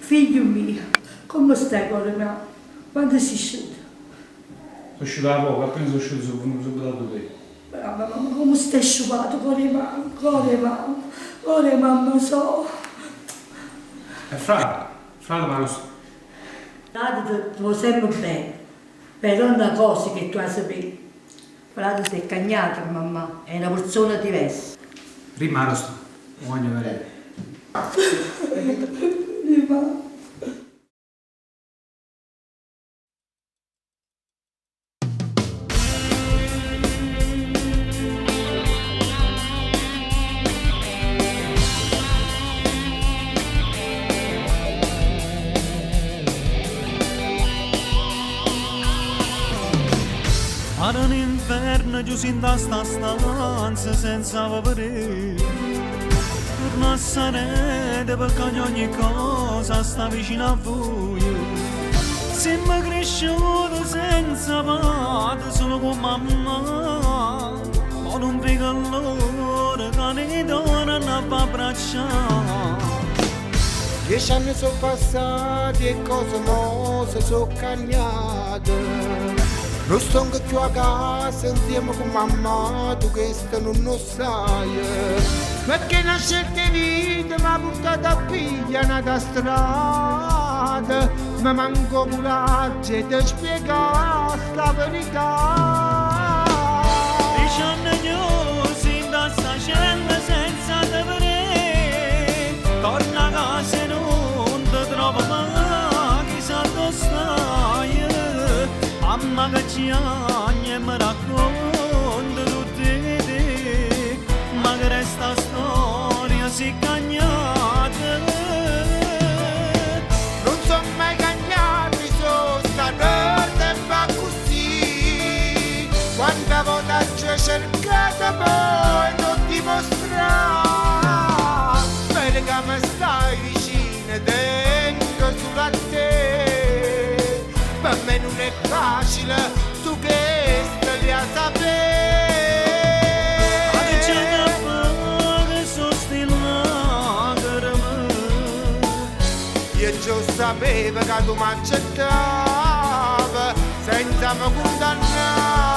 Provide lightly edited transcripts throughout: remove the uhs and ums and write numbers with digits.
Figlio mio, come stai cuore mio? Quando sei uscito? Sono uscito da poco, appena sono uscito sono venuto subito da te. Brava mamma, come stai sciupato, cuore mamma so. E frate ma non so. Frate ti vuoi sempre bene, però una cosa che tu hai saputo. Frate si è cagnato mamma, è una persona diversa. Rimasto, voglio vedere. Era un inferno chiuso in sta stanza senza vivere. Torna a sarete perché ogni cosa sta vicino a voi. Siamo cresciuti senza padre, solo con mamma. Ma non vedo l'ora che ne tornano a abbracciare. 10 anni sono passati e cose mose sono cambiate. Non sto più a casa insieme con mamma, tu questo non lo sai. Perché una scelta di vita mi ha portato a pigliare da strada. Ma manco coraggio di spiegare la verità. 10 anni chiusi in sta cella senza te vedere. Torna a casa e non ti trovo mai, chissà dove stai. Mamma che ci agna e mi racconta tutte te, ma che resta storia si cagnata. Non sono mai cagnati, sono stati tempo così. Quanta volta ci ho cercato poi non dimostrare. Spero che mi stai vicino e tengo sulla te. Per me non è facile, tu che stai a sapere. Ma che c'è da fare, sono stillato. Io già sapevo che tu mi accettavi senza mi condannare.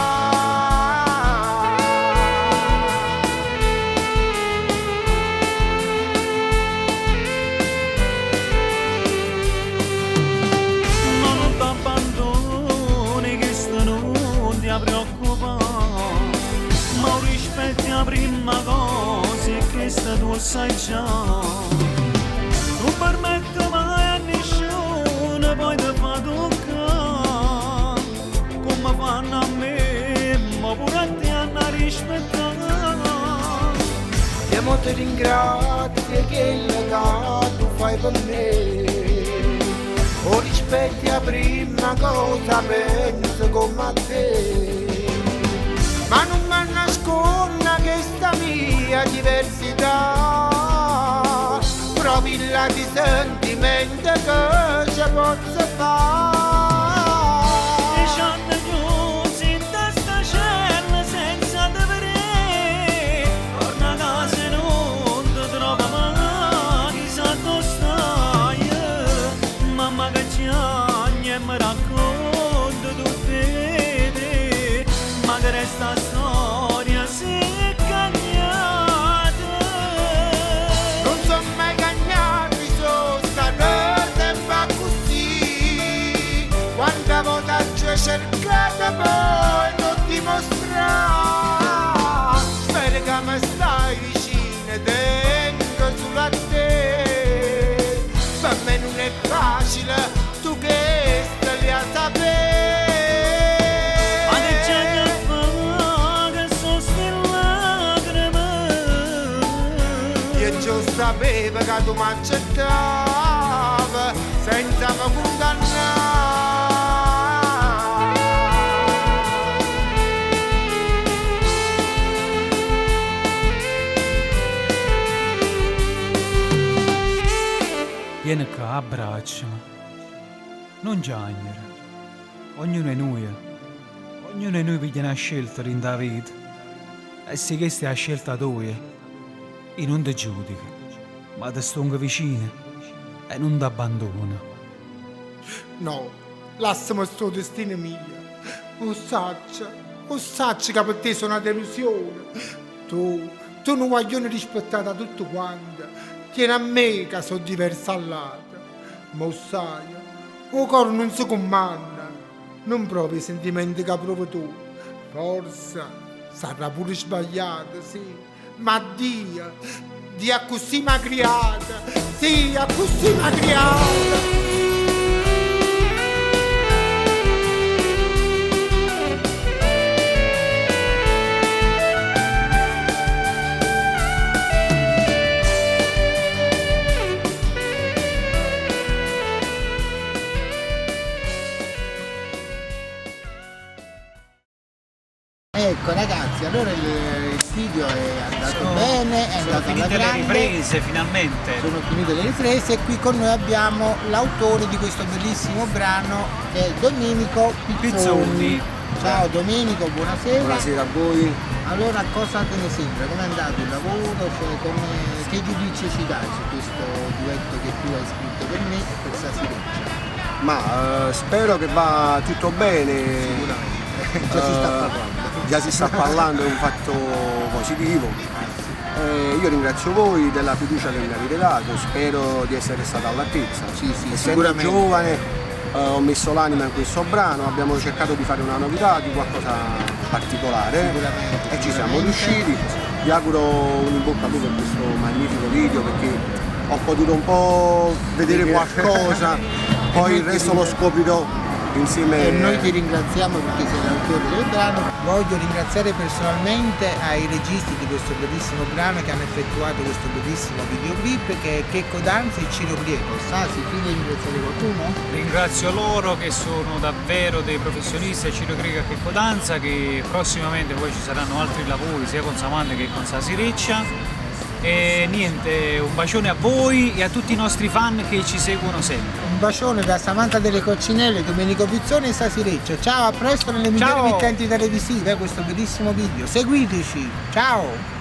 Ma un rispetto la prima cosa è che sta tu sai già. Non permetto mai a nessuno poi ti fa toccare come fanno a me, ma pure a te hanno rispettato. E mo ti ringrazio che il che tu fai per me. O rispetti la prima cosa, penso come a te. Ma non mi nasconda questa mia diversità. Provi la di sentimento che ci posso fare. 10 anni chiusi in sta cella senza te vedere. Torna a casa e non ti trovo mai, chissà dove stai. Mamma che ci agna e mi racconta tutte te, ma che resta storia si è cagnata. Non sono mai cagnati, sono stati tempo così. Quanta volta ci ho cercato poi non dimostrare. Spero che mi stai vicino e tengo sulla te. Per me non è facile, tu che stai a sapere. Ma che c'è da fare, che sono stillato. Io già sapevo che tu mi accettavi senza mi condannare. Vieni qua, abbracciami. Non giagnere. Ognuno è noi. Ognuno è noi piglia una scelta in da vita. E se questa è la scelta tua, io non ti giudico, ma ti sto vicino. e non ti abbandona. No, lasciami sto destino mio. O sacci che per te sono una delusione. Tu non voglio rispettare tutto quanto. Tieni a me che sono diversa all'altra. Ma sai, il cuore non si comanda. Non provi i sentimenti che provi tu. Forse sarà pure sbagliato, sì. Ma Dio così mi ha creata. Sì, così mi ha creata. Ecco ragazzi, allora il video è andato bene, è Sono andato alla finite le grande, riprese finalmente. sono finite le riprese e qui con noi abbiamo l'autore di questo bellissimo brano che è Domenico Pizzoni. Pizzoni. Ciao Domenico, buonasera. Buonasera a voi. Allora cosa te ne sembra? Come è andato il lavoro? Che giudizio ci dai su questo duetto che tu hai scritto per me e per Sasireccia? Ma spero che va tutto bene. Già si sta parlando. Già si sta parlando, è un fatto positivo. Io ringrazio voi della fiducia che mi avete dato, spero di essere stata all'altezza. Sì, Essendo sicuramente. giovane ho messo l'anima in questo brano, abbiamo cercato di fare una novità, di qualcosa particolare Sicuramente, e ci siamo sicuramente. riusciti. Vi auguro un in bocca al lupo per questo magnifico video perché ho potuto un po' vedere qualcosa, poi il resto lo scoprirò insieme. E noi ti ringraziamo perché sei l'autore del brano. Voglio ringraziare personalmente ai registi di questo bellissimo brano che hanno effettuato questo bellissimo videoclip che è Checco Danza e Ciro Greco. Sasi, ti devi ringraziare qualcuno? Ringrazio loro che sono davvero dei professionisti, Ciro Greca che Codanza, che prossimamente poi ci saranno altri lavori sia con Samantha che con Sasireccia. E niente, un bacione a voi e a tutti i nostri fan che ci seguono sempre. Un bacione da Samantha delle Coccinelle, Domenico Pizzoni e Sasireccia. Ciao, a presto nelle migliori Ciao. emittenti televisive, questo bellissimo video. Seguiteci, ciao!